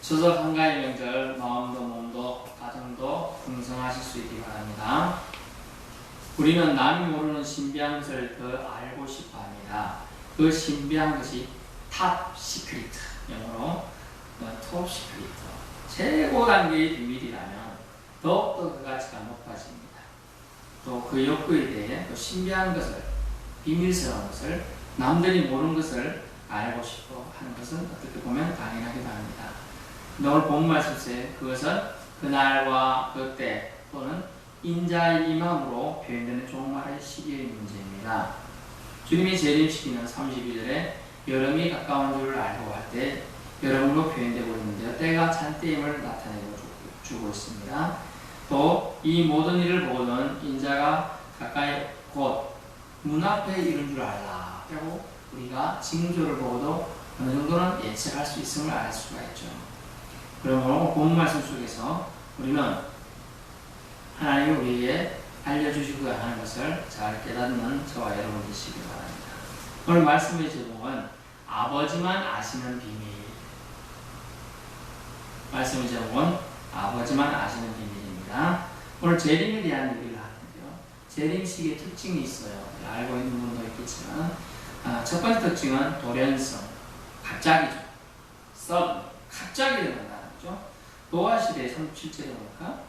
추석 한가위 명절 마음도 몸도 가정도 풍성하실 수 있기 바랍니다. 우리는 남이 모르는 신비한 것을 더 알고 싶어 합니다. 그 신비한 것이 탑 시크리트, 영어로 톱 시크리트, 최고 단계의 비밀이라면 더욱더 그 가치가 높아집니다. 또 그 욕구에 대해 또 신비한 것을, 비밀스러운 것을, 남들이 모르는 것을 알고 싶어 하는 것은 어떻게 보면 당연하기도 합니다. 오늘 본 말씀에 그것은 그날과 그때 또는 인자의 임함으로 표현되는 종말의 시기의 문제입니다. 주님이 재림시키는 32절에 여름이 가까운 줄을 알고 할 때 여름으로 표현되고 있는데요. 때가 찬 때임을 나타내고 주고 있습니다. 또 이 모든 일을 보고는 인자가 가까이 곧 문 앞에 이른 줄 알라 라고 우리가 징조를 보고도 어느 정도는 예측할 수 있음을 알 수가 있죠. 그러므로 본 말씀 속에서 우리는 하나님이 우리에게 알려주시고자 하는 것을 잘 깨닫는 저와 여러분 되시기 바랍니다. 오늘 말씀의 제목은 아버지만 아시는 비밀. 말씀의 제목은 아버지만 아시는 비밀입니다. 오늘 재림에 대한 얘기를 하는데요. 재림식의 특징이 있어요. 알고 있는 분도 있겠지만 첫 번째 특징은 돌연성, 갑자기죠. 갑자기 일어난다는 거죠. 노아 시대의 37절에 보니까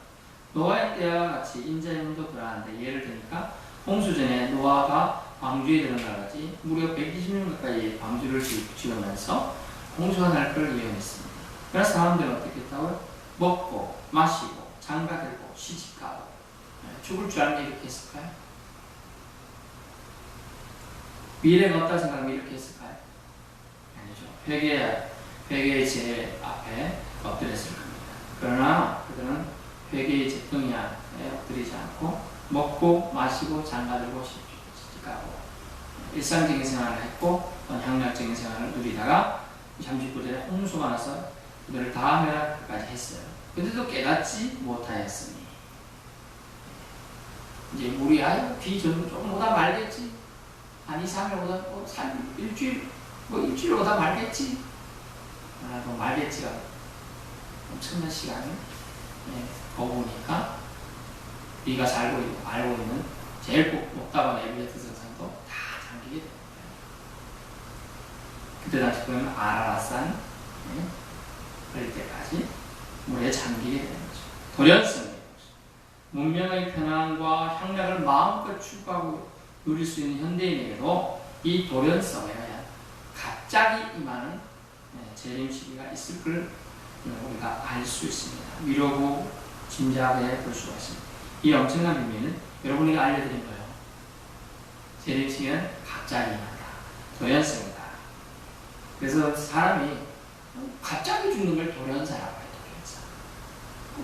노아의 때와 같이 인자의 문도 그러한데 예를 드니까 홍수 전에 노아가 방주에 들어갈 같이 무려 120년 가까이 방주를 지으면서 홍수가 날 걸 예언했습니다. 그래서 사람들은 어떻게 했다고요? 먹고 마시고 장가들고 시집가고 죽을 줄 알면 이렇게 했을까요? 미래가 없다 생각하면 이렇게 했을까요? 아니죠. 회개의 제 앞에 엎드렸을 겁니다. 그러나 그들은 회개의 제등이에 엎드리지 않고 먹고 마시고 장가들고 시집가고 일상적인 생활을 했고 향락적인 생활을 누리다가 39절에 홍수가 나서 그들을 다 멸하기까지 했어요. 그들도 깨닫지 못하였으니 이제 물이 비 좀 오다 말겠지. 한 2, 3일 오다 일주일 오다 말겠지. 그 말겠지가 엄청난 시간을 거부니까 비가 알고 있는 제일 복잡한 에베레스트 선상도 다 잠기게 됩니다. 그때 당시 보면 아라라산 그럴 때까지 물에 잠기게 되는 거죠. 돌연성이에요. 문명의 편안과 향락을 마음껏 추구하고 누릴 수 있는 현대인에게도 이 돌연성에 갑자기 임하는 재림 시기가 있을 걸 우리가 알 수 있습니다. 미루고 짐작해 볼 수가 있습니다. 이 엄청난 비밀은 여러분에게 알려드린 거예요. 재림 시기는 갑자기 임한다. 돌연성이다. 그래서 사람이 갑자기 죽는 걸 돌연사라고 해요.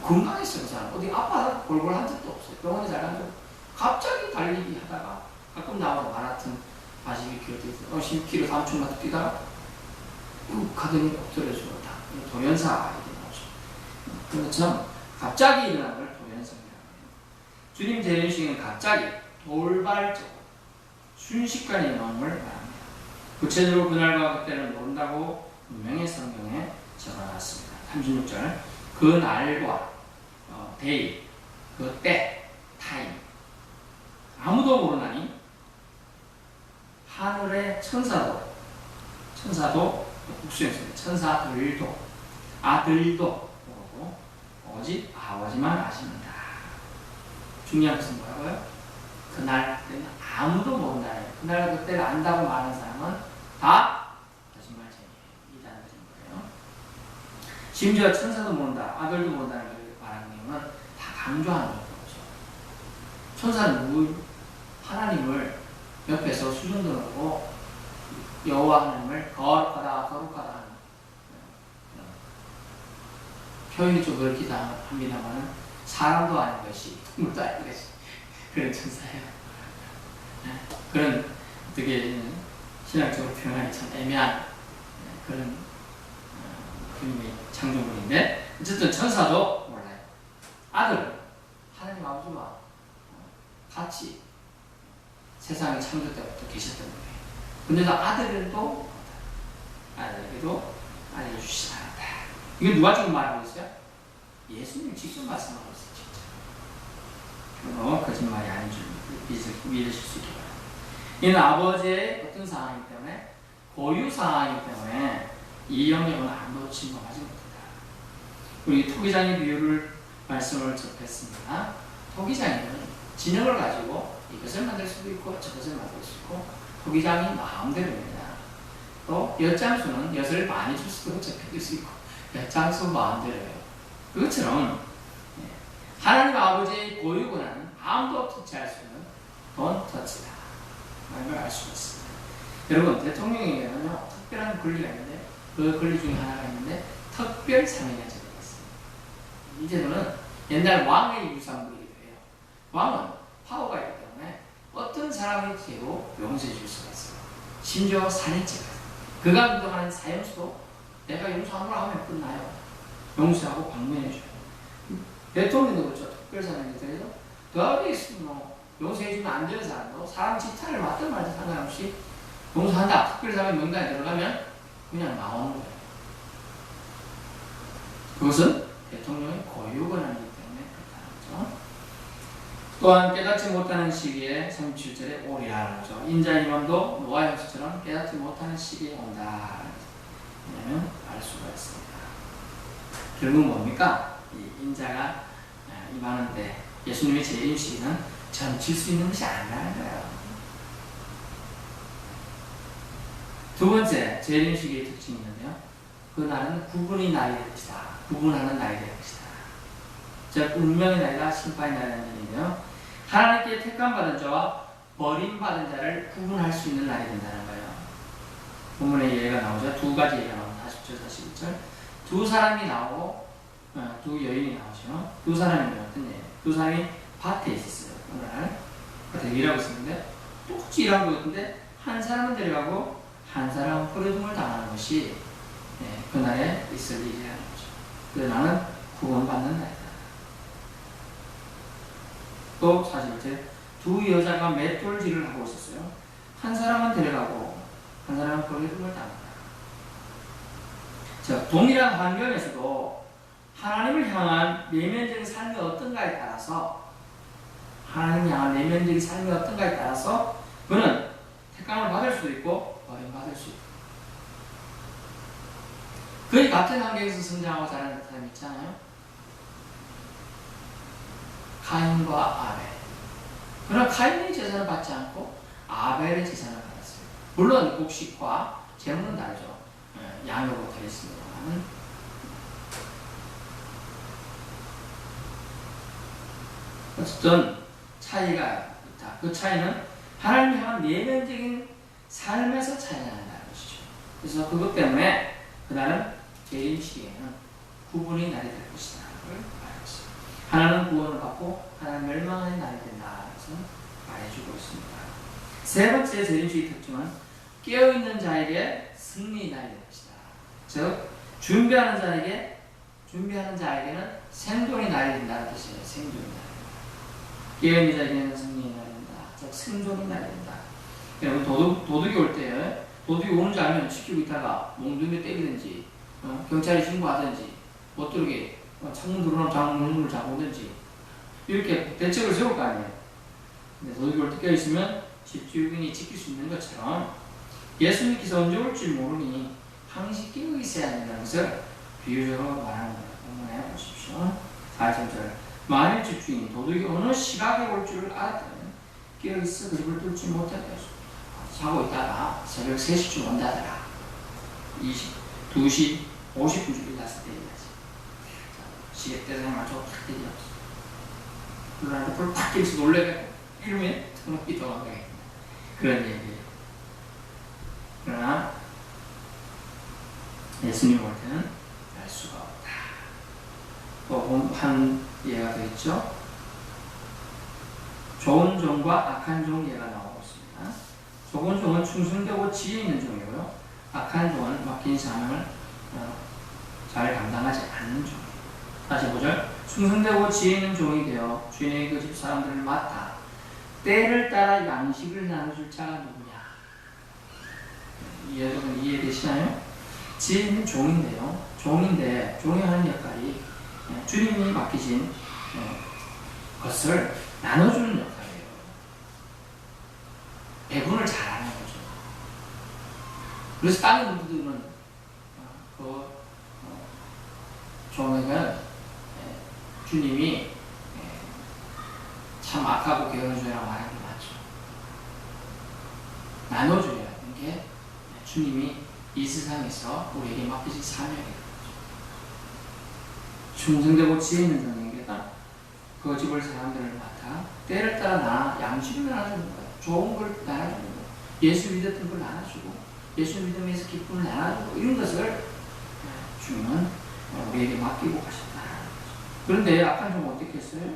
건강했어요. 사람 어디 아파서 골골한 적도 없어요. 병원에 잘 간 적. 갑자기 달리기 하다가 가끔 나와서 마라톤 42km 뛰어서 10km 3층마다 뛰다가 가더니 엎드려 죽었다. 돌연사가 이렇게 나오죠. 그렇죠. 갑자기 일어난 걸 돌연성이라고 해요. 주님 재림식은 갑자기 돌발적으로 순식간에 일어난 걸 말합니다. 구체적으로 그날과 그때를 모른다고 분명히 성경에 적어놨습니다. 36절 그 날과 데이, 그 때, 타임 아무도 모르나니 하늘의 천사도 국수였습니다. 천사들도 아들도 모르고 오직 아버지만 아십니다. 중요한 것은 뭐라고요? 그날 그때는 아무도 모른다. 그날 그때를 안다고 말하는 사람은 다 거짓말쟁이라는 거예요. 심지어 천사도 모른다, 아들도 모른다는 걸 말하는 내용은 다 강조하는 거죠. 천사는 하나님을 옆에서 수준도 놓고 여호와 하나님을 거룩하다 하는 표현이 좀 그렇기도 합니다만 사람도 아닌 것이 동물도 아닌 것이 그런 천사예요. 그런 어떻게 신학적으로 표현하기 참 애매한 그런 주님의 창조물인데 어쨌든 천사도 몰라요. 아들 하나님 아버지와 같이 세상의 창조 때부터 계셨던 거예요. 근데도 아들에게도 알려주시지 않았다. 이게 누가 지금 말하고 있어요? 예수님이 직접 말씀하고 있어요. 직접. 거짓말이 아닌 줄 믿으실 수 있게 바랍니다. 이는 아버지의 어떤 상황이기 때문에, 고유 상황이기 때문에 이 영역은 아무도 침범하지 못한다. 우리 토기장의 비유를 말씀을 접했습니다. 토기장에는 진영을 가지고 이것을 만들 수도 있고 저것을 만들 수 있고, 토기장이 마음대로입니다. 또 엿장수는 엿을 많이 줄 수도 적게 수 있고, 엿장수 마음대로예요. 그것처럼 하나님 아버지의 고유 권한은 아무도 터치할 수 있는 돈 터치다 라는 걸 알 수가 있습니다. 여러분, 대통령에게는요 특별한 권리가 있는데, 그 권리 중에 하나가 있는데 특별 사명이 적혀져 있습니다. 이 제도는 옛날 왕의 유산물이기도 해요. 왕은 파워가 있기 때문에 어떤 사람의 죄도 용서해 줄 수가 있어요. 심지어 살인죄가 그가 운동하는 사형수도 내가 용서함으로 하면 끝나요. 용서하고 방문해줘요. 대통령도 그렇죠. 특별사명에 대해서 더하게 있으면 용서해주면 안 되는 사람도 사람 집탈을 맞든 말든 상관없이 용서한다. 특별사명 명단에 들어가면 그냥 나오는 거예요. 그것은 대통령의 고유 권한이기 때문에 그렇다는 거죠. 또한 깨닫지 못하는 시기에 37절에 오리라는 거죠. 인자 임함도 노아 형수처럼 깨닫지 못하는 시기에 온다. 왜냐하면 알 수가 있습니다. 결국 뭡니까? 이 인자가 임하는데 예수님의 재림 시기는 점칠 수 있는 것이 아니라는 거예요. 두 번째, 재림 시기의 특징이 있는데요. 그날은 구분의 날이 될 것이다. 구분하는 날이 될 것이다. 즉, 운명의 날이다, 심판의 날이라는 얘기인데요. 하나님께 택함받은 자와 버림받은 자를 구분할 수 있는 날이 된다는 거예요. 본문에 예가 나오죠. 두 가지 예가 나옵니다. 40절, 41절. 두 사람이 나오고 두 여인이 나오죠. 두 사람이 어떤 예요? 두 사람이 밭에 있었어요. 어느 날 밭에 일하고 있었는데 똑같이 일하고 있는데 한 사람은 데려가고 한 사람은 포로등을 당하는 것이 그날에 있을 일이라는 거죠. 그날은 구원받는 날이다. 또 41절, 두 여자가 맷돌질을 하고 있었어요. 한 사람은 데려가고 한 사람은 포로등을 당한다. 자, 동일한 환경에서도 하나님을 향한 내면적인 삶이 어떤가에 따라서, 하나님을 향한 내면적인 삶이 어떤가에 따라서 그는 택감을 받을 수도 있고 버림받을 수 있고, 거의 같은 환경에서 성장하고 자라는 사람이 있잖아요. 가인과 아벨. 그러나 가인의 재산을 받지 않고 아벨의 재산을 받았어요. 물론 곡식과 재물은 다르죠. 양으로 되어 있습니다만, 어쨌든 차이가 있다. 그 차이는 하나님을 향한 내면적인 삶에서 차이가 난다는 것이죠. 그래서 그것 때문에 그날은 재림 시기에는 구분의 날이 될 것이다. 하나는 구원을 받고 하나는 멸망의 날이 된다. 그래서 말해주고 있습니다. 세 번째 재림시의 특징은 깨어있는 자에게 승리의 날이 될 것이다. 즉 준비하는 자에게는 생존의 날이 된다는 뜻이에요. 생존의 날. 깨어있는 자에게는 승리의 날이 된다. 즉 생존의 날이 된다. 여러분 도둑이 올 때, 도둑이 오는 줄 알면 지키고 있다가 몽둥이 때리든지 경찰에 신고하든지 못 들게 창문 들어오면 창문을 잡으든지 이렇게 대책을 세울 거 아니에요. 근데 도둑이 올 때 껴있으면 집주인이 지킬 수 있는 것처럼 예수님께서 언제 올지 모르니 항시 끼고 있어야 한다는 것을 비유적으로 말하는 거예요. 본문에 보십시오. 40절. 만일 집주인이 도둑이 어느 시각에 올 줄 알았다면 끼어있어 그 집을 뚫지 못하게 자고 있다가 새벽 3시쯤 온다더라. 2시 50분쯤 일어났을 때 얘기하지. 시계대상에 맞춰 탁 때려놨어. 그러는데 불 팍 끼면서 놀래가지고 이러면 등록이 도망가게. 그런 얘기예요. 그러나 예수님 올 때는 알 수가 없다. 또 한 예가 되겠죠. 좋은 종과 악한 종 예가 나오고 있습니다. 좋은 종은 충성되고 지혜 있는 종이고요. 악한 종은 맡긴 사명을 잘 감당하지 않는 종이에요. 다시 보죠. 충성되고 지혜 있는 종이 되어 주인의 그 집 사람들을 맡아 때를 따라 양식을 나눠줄 자가 누구냐? 여러분 이해되시나요? 지혜는 종인데요. 종인데 종이 하는 역할이 주님이 맡기신 것을 나눠주는 역할이에요. 배분을 잘하는 거죠. 그래서 다른 분들은 종에는 주님이 참 악하고 게으른 종이라고 말하는 게 맞죠. 나눠줘야 하는 게 주님이 이 세상에서 우리에게 맡기신 사명이에요. 충성되고 지혜 있는 종에게다 그 집을 사람들을 맡아 때를 따라 양식을 나눠주는 거예요. 좋은 걸 나눠주는 거예요. 예수 믿었던 걸 나눠주고 예수 믿음에서 기쁨을 나눠주고 이런 것을 주님은 우리에게 맡기고 가셨다. 그런데 악한 종은 어떻게 했어요?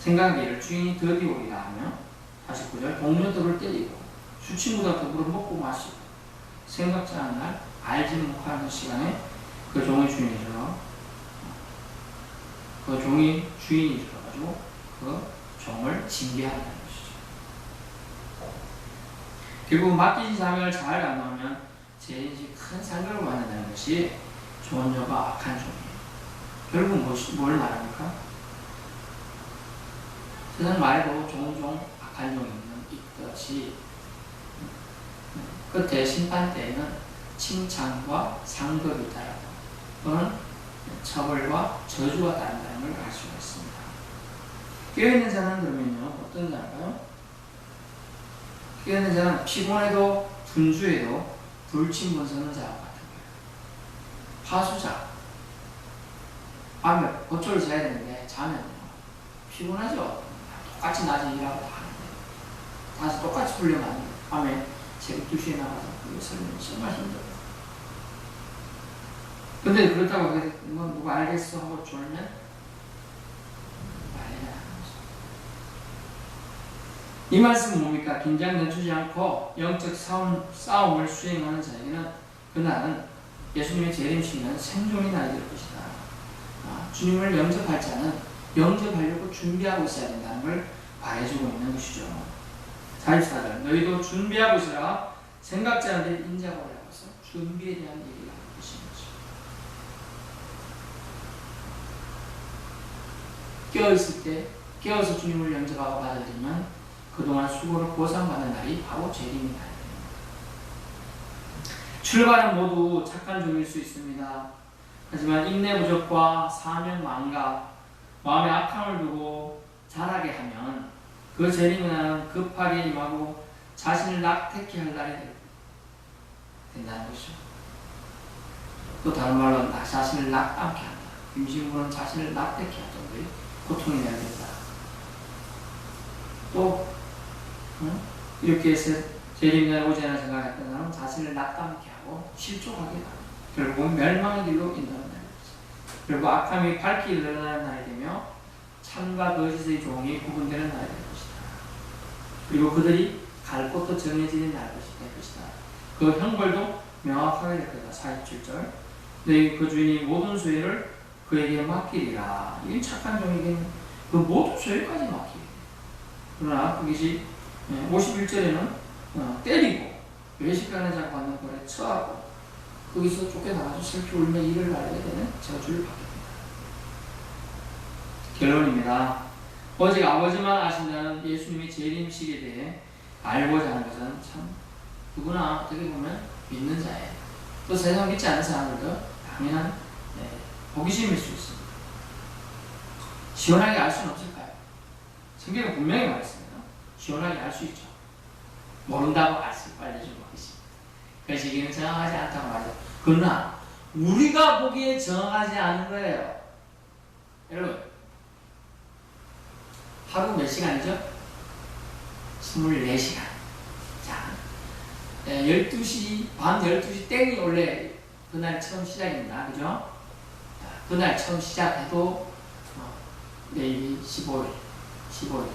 생각하기를 주인이 더디 오리라 하며 49절 동료들을 때리고 수친구들과 더불어 먹고 마시고 생각지 않은 날 알지 못하는 시간에 그 종의 주인이 들어가지고 그 종을 징계한다는 것이죠. 결국 맡기신 사명을 잘 감당하면 죄인이 큰 상급을 받는다는 것이 좋은 종과 악한 종이에요. 결국 뭘 말합니까? 세상 말에도 좋은 종, 악한 종이 있듯이 끝에 심판 때에는 칭찬과 상급이 있다라고 또는 처벌과 저주가 따른다는 걸 알 수가 있습니다. 깨어있는 자는 그러면요 어떤 자일까요? 깨어있는 자는 피곤해도 분주해도 불침번서는 자와 같은 거예요. 파수자 밤에 고초를 자야 되는데 자면요 피곤하죠. 똑같이 낮에 일하고 다 하는데 다시 똑같이 훈련하는데 밤에 새벽 2시에 나가서 그게 설명이 정말 힘들어요. 근데 그렇다고 뭐 누가 알겠어 하고 졸면 말해야 하는 거죠. 이 말씀은 뭡니까? 긴장 늦추지 않고 영적 싸움을 수행하는 자에게는 그날은 예수님의 재림시는 생존의 날이 될 것이다. 주님을 영접할 자는 영접하려고 준비하고 있어야 된다는 걸 말해주고 있는 것이죠. 44절 너희도 준비하고 있으라 생각지 않은 데 인자가 올라와서 준비에 대한 얘기를 하는 것인 거죠. 깨어있을 때 깨어서 주님을 영접하고 받아들이면 그동안 수고를 보상받는 날이 바로 재림의 날입니다. 출발은 모두 착한 종일 수 있습니다. 하지만 인내 부족과 사명 망각, 마음에 악함을 두고 자라게 하면 그 재림의 날은 급하게 임하고 자신을 낙태케 할 날이 된다는 것이죠. 또 다른 말로 자신을 낙담케 한다. 임신부는 자신을 낙태케 할 정도의 고통이 내야 된다. 또 이렇게 해서 재림의 날 오지 않은 생각했던 사람은 자신을 낙담케 하고 실족하게 합니다. 결국은 멸망의 길로 인도하는 날이죠. 결국 악함이 밝게 일어나는 날이 되며 참과 거짓의 종이 구분되는 날이 될 것이다. 그리고 그들이 갈 곳도 정해지는 날이 될 것이다. 그 형벌도 명확하게 될 거다. 47절 너희 그 주인이 모든 소유를 그에게 맡기리라. 이 착한 종에게는 그 모든 소유까지 맡기리. 그러나 그것이 51절에는 때리고 외식하는 자가 받는 벌에 처하고 거기서 쫓겨나가서 슬피 울며 이를 가리게 되는 저주를 받게 됩니다. 결론입니다. 오직 아버지만 아신다는 예수님의 재림식에 대해 알고자 하는 것은 참 누구나 어떻게 보면 믿는 자예요. 또 세상 믿지 않는 사람들도 당연한 호기심일 수 있습니다. 시원하게 알 수는 없을까요? 성경은 분명히 말했습니다. 시원하게 알 수 있죠. 모른다고 알려주고 있습니다. 그 시기는 정확하지 않다고 말이죠. 그러나 우리가 보기에 정확하지 않은 거예요. 여러분 하루 몇 시간이죠? 24시간. 자, 12시, 밤 12시 땡이 원래 그날 처음 시작입니다. 그죠? 그날 처음 시작해도 내일이 15일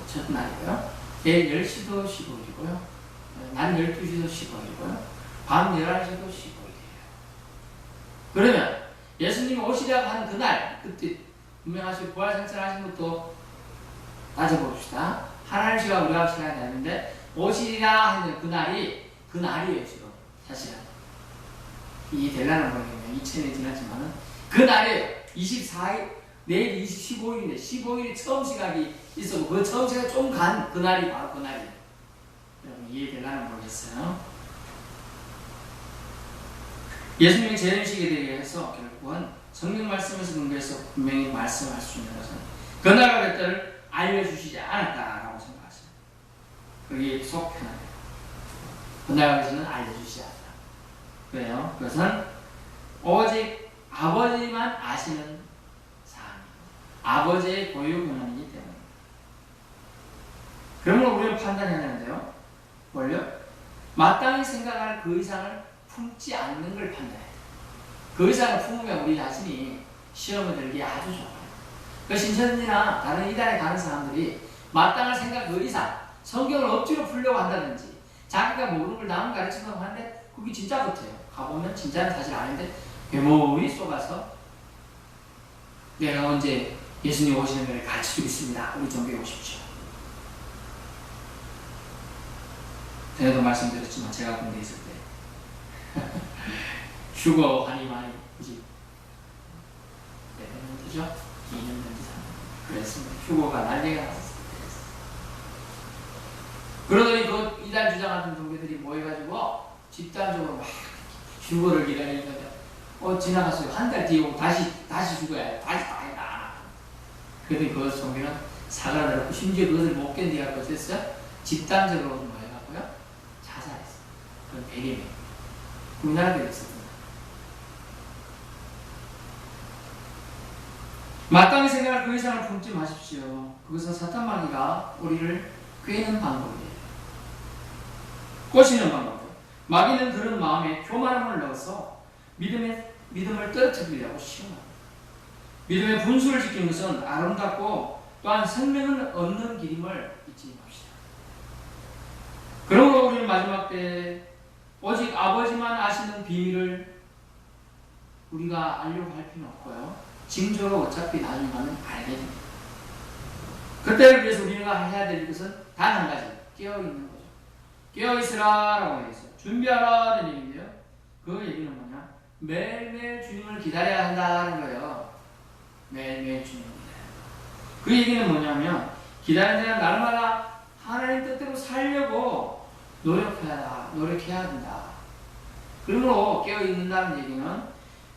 첫날이고요. 내일 10시도 15일이고요. 난 12시도 15일이고요. 밤 11시도 15일이에요. 그러면 예수님이 오시려고 하는 그날, 그때 분명하시고 부활생천하신 것도 따져봅시다. 하나님 시간 우리가 시간이 되는데 오시리라 하는 그날이에요 지금. 사실은. 이해되려나 모르겠네요. 2000년이 지났지만은 그날에 24일, 내일 15일인데 15일이 처음 시각이 있었고 그 처음 시각이 좀 간 그날이 바로 그날이에요. 여러분 이해되려나 모르겠어요. 예수님의 재림식에 대해서 결국은 성경 말씀에서 근거해서 분명히 말씀할 수 있는 것은 그날과 그때를 알려주시지 않았다라고 생각하세요. 그게 속 편합니다. 그날과 그때는 알려주시지 않았다. 왜요? 그것은 오직 아버지만 아시는 사항이에요. 아버지의 고유 권한이기 때문에. 그러므로 우리는 판단해야 되는데요. 뭘요? 마땅히 생각할 그 이상을 품지 않는 걸 판단해야 돼요. 그 이상을 품으면 우리 자신이 시험에 들기 아주 좋아요. 그 신천지나 다른 이단에 가는 사람들이 마땅할 생각 그 이상 성경을 억지로 풀려고 한다든지 자기가 모르는 걸 남을 가르치려고 하는데 그게 진짜 같아요. 가보면 진짜는 사실 아닌데 괴모이 쏘가서 내가 언제 예수님 오시는 걸 가르쳐주고 있습니다. 우리 종교에 오십시오. 전에도 말씀드렸지만 제가 군대에 있을 때 휴거 한이 많이 그지? 몇 년 되죠? 2년 전지 3년 그랬습니다. 휴거가 난리가 났었어요. 그러더니 그 이단 주장하던 종교들이 모여가지고 집단적으로 막 휴거를 기다리는데 지나갔어요. 한 달 뒤에 오고 다시 죽어야 해. 다시 당해라. 그러더니 그 종교는 사과를 하고 심지어 그것을 못 견디갖고 어땠어요? 집단적으로 모여갖고요 자살했어요. 그건 100여 명. 우리나라도 있었습니다. 마땅히 생각할 그 이상을 품지 마십시오. 그것은 사탄마귀가 우리를 꿰는 방법이에요. 꼬시는 방법이에요. 마귀는 그런 마음에 교만함을 넣어서 믿음을 떨어뜨리려고 시험합니다. 믿음의 분수를 지키는 것은 아름답고 또한 생명을 얻는 길임을 잊지 맙시다. 그러므로 우리는 마지막 때 오직 아버지만 아시는 비밀을 우리가 알려고 할 필요는 없고요. 징조로 어차피 나중에 가면 알게 됩니다. 그때를 위해서 우리가 해야 될 것은 단 한 가지, 깨어있는 거죠. 깨어있으라 라고 얘기했어요. 준비하라는 얘기인데요. 그 얘기는 뭐냐? 매일매일 주님을 기다려야 한다는 거예요. 매일매일 주님을 기다려야 한다. 그 얘기는 뭐냐면 기다리는 자는 날마다 하나님 뜻대로 살려고 노력해야 된다. 그러므로 깨어있는다는 얘기는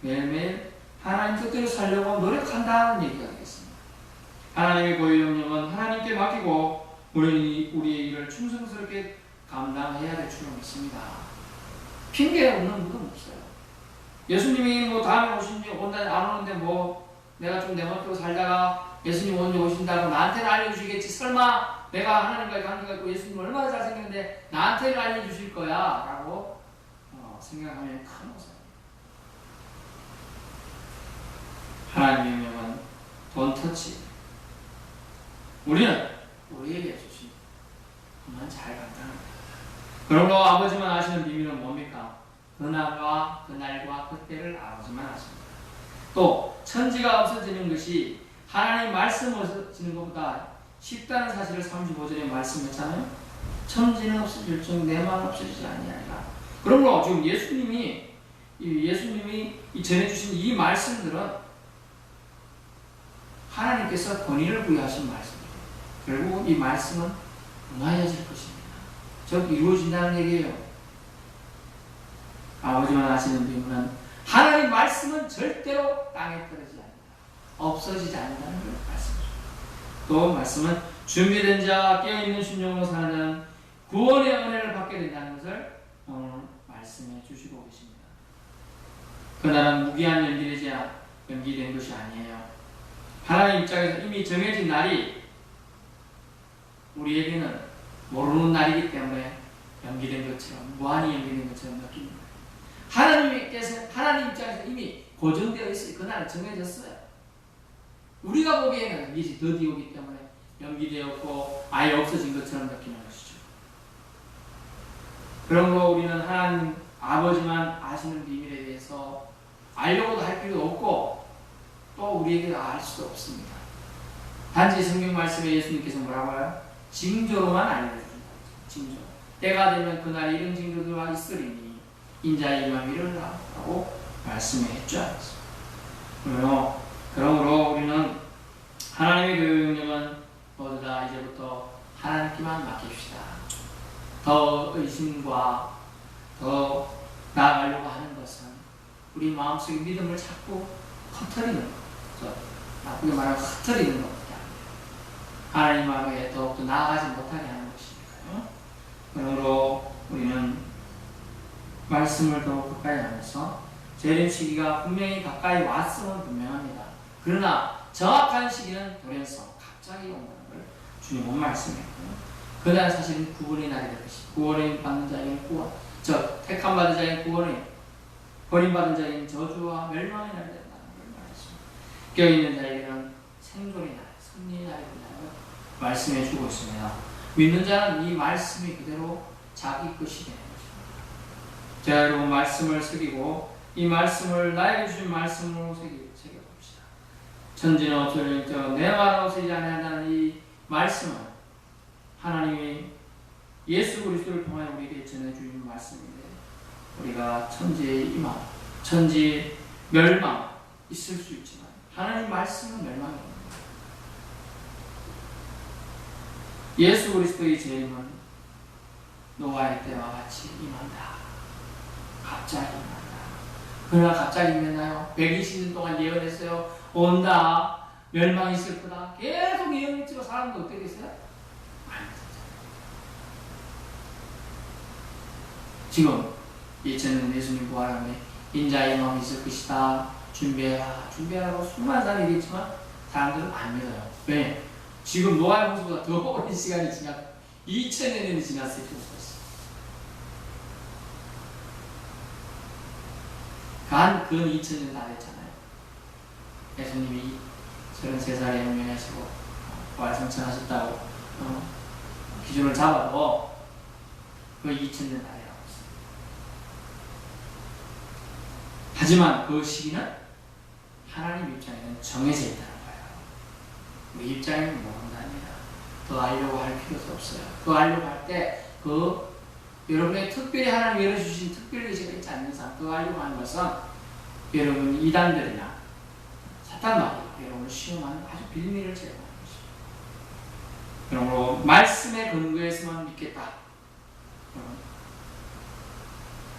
매일매일 하나님 뜻대로 살려고 노력한다는 얘기가 되겠습니다. 하나님의 고유 영역은 하나님께 맡기고 우리의 일을 충성스럽게 감당해야 될 줄로 믿습니다. 핑계 없는 무덤 없어요. 예수님이 다음에 온다 안 오는데 내가 좀 내 멋대로 살다가 예수님 언제 오신다고 나한테는 알려주시겠지. 설마 내가 하나님과의 관계가 있고 예수님 얼마나 잘생겼는데 나한테는 알려주실 거야 라고 생각하면 큰 오산입니다. 하나님의 명은 돈터치. 우리는 우리에게 주신 그만 잘 감당합니다. 그러므로 아버지만 아시는 비밀은 뭡니까? 그날과 그때를 아버지만 아십니다. 또 천지가 없어지는 것이 하나님 말씀 없어지는 것보다 쉽다는 사실을 35절에 말씀했잖아요. 천지는 없어질 중 내 마음 없어지지 아니하리라. 그러므로 지금 예수님이 전해주신 이 말씀들은 하나님께서 권위를 부여하신 말씀입니다. 결국 이 말씀은 응하여질 것입니다. 즉 이루어진다는 얘기예요. 아버지만 아시는 비밀은 하나님 말씀은 절대로 땅에 떨어지지 않는다. 없어지지 않는다는 걸 말씀하십니다. 또 말씀은 준비된 자 깨어있는 심령으로 사는 구원의 은혜를 받게 된다는 것을 오늘 말씀해 주시고 계십니다. 그날은 무기한 연기된 것이 아니에요. 하나님 입장에서 이미 정해진 날이 우리에게는 모르는 날이기 때문에 연기된 것처럼 무한히 연기된 것처럼 느낍니다. 하나님 입장에서 이미 고정되어 있어요. 그날은 정해졌어요. 우리가 보기에는 이것이 더디 오기 때문에 연기되었고 아예 없어진 것처럼 느끼는 것이죠. 그러므로 우리는 하나님 아버지만 아시는 비밀에 대해서 알려고도 할 필요도 없고 또 우리에게 알 수도 없습니다. 단지 성경 말씀에 예수님께서 뭐라고 해요? 징조로만 알려준다. 징조. 때가 되면 그날 이런 징조들과 있으리니 인자의 임함 이르라 라고 말씀했죠. 그러므로 우리는 하나님의 교육령은 모두 다 이제부터 하나님께만 맡깁시다. 더 의심과 더 나아가려고 하는 것은 우리 마음속의 믿음을 자꾸 흩트리는 거죠. 나쁘게 말하면 흩트리는 것밖에 안 돼요. 하나님 앞에 더욱더 나아가지 못하게 하는 것이니까요. 그러므로 우리는 말씀을 더 가까이 하면서 재림 시기가 분명히 가까이 왔음은 분명합니다. 그러나 정확한 시기는 돌연성 갑자기 온다는 걸 주님은 말씀했고요. 그날 사실은 구원의 날이 될 것이고 구원을 받는 자에게는 구원, 택함 받은 자에게는 구원이, 버림받은 자에게는 저주와 멸망의 날이 된다는 걸 말했습니다. 껴있는 자에게는 생존의 날, 승리의 날이 된다는 걸 말씀해 주고 있습니다. 믿는 자는 이 말씀이 그대로 자기 것이 되는 것입니다. 자, 여러분 말씀을 새기고 이 말씀을 나에게 주신 말씀으로 새겨봅시다. 천지는 없어져 내 말로 쓰지 아니한다는 이 말씀은 하나님이 예수 그리스도를 통하여 우리에게 전해주신 말씀인데 우리가 천지의 임함, 천지의 멸망 있을 수 있지만 하나님 말씀은 멸망이 없습니다. 예수 그리스도의 재림은 노아의 때와 같이 임한다. 갑자기 임한다. 그러나 갑자기 임했나요? 120년 동안 예언했어요. 온다. 멸망이 있을 거다. 계속 예언했지만 사람도 어떻게 됐어요? 안 됐어요. 지금 2000년 예수님 부활하면 인자의 임함이 있을 것이다. 준비하라고 수많은 사람이 얘기했지만 사람들은 안 믿어요. 왜? 지금 노아의 모습보다 더 오랜 시간이 2000년이 지났을 때 없었어요. 근 2000년 다 됐잖아요. 예수님이 33살에 운명하시고 부활승천하셨다고 기준을 잡아도 그 2000년 다 돼요. 하지만 그 시기는 하나님 입장에는 정해져 있다는 거예요. 우리 입장에는 모른답니다. 더 알려고 할 필요도 없어요. 더 알려고 할 때 여러분의 특별히 하나님 열어주신 특별 의지가 있지 않는 이상 더 알려고 하는 것은 여러분 이단들이나 사탄마귀 여러분을 시험하는 아주 빌미를 제공하는 것입니다. 그러므로 말씀의 근거에서만 믿겠다.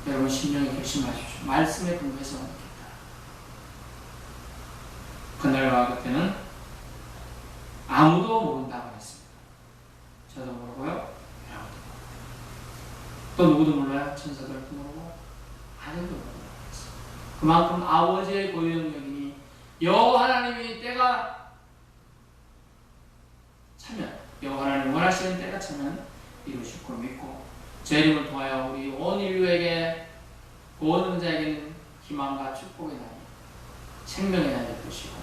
여러분 심령에 결심하십시오. 말씀의 근거에서만 믿겠다. 그날과 그때는 아무도 모른다고 했습니다. 저도 모르고요. 또 누구도 몰라요? 천사들도 모르고 아들도 모르고 그만큼 아버지의 고유능력이니 여호와 하나님이 때가 차면 여호와 하나님 원하시는 때가 차면 이루실 걸 믿고 재림을 통하여 우리 온 인류에게 모든 자에게는 희망과 축복의 날이 생명의 날이 될 것이고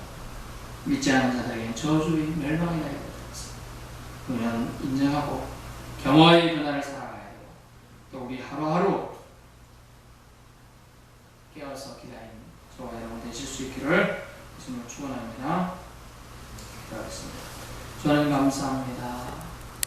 믿지 않는 자들에게는 저주의 멸망의 날이 될 것입니다. 우리는 인정하고 겸허히 그날을 살아가야 되고 또 우리 하루하루 깨어서 기다리는 저와 여러분 되실 수 있기를 예수님을 축원합니다. 기도하겠습니다. 주님 감사합니다.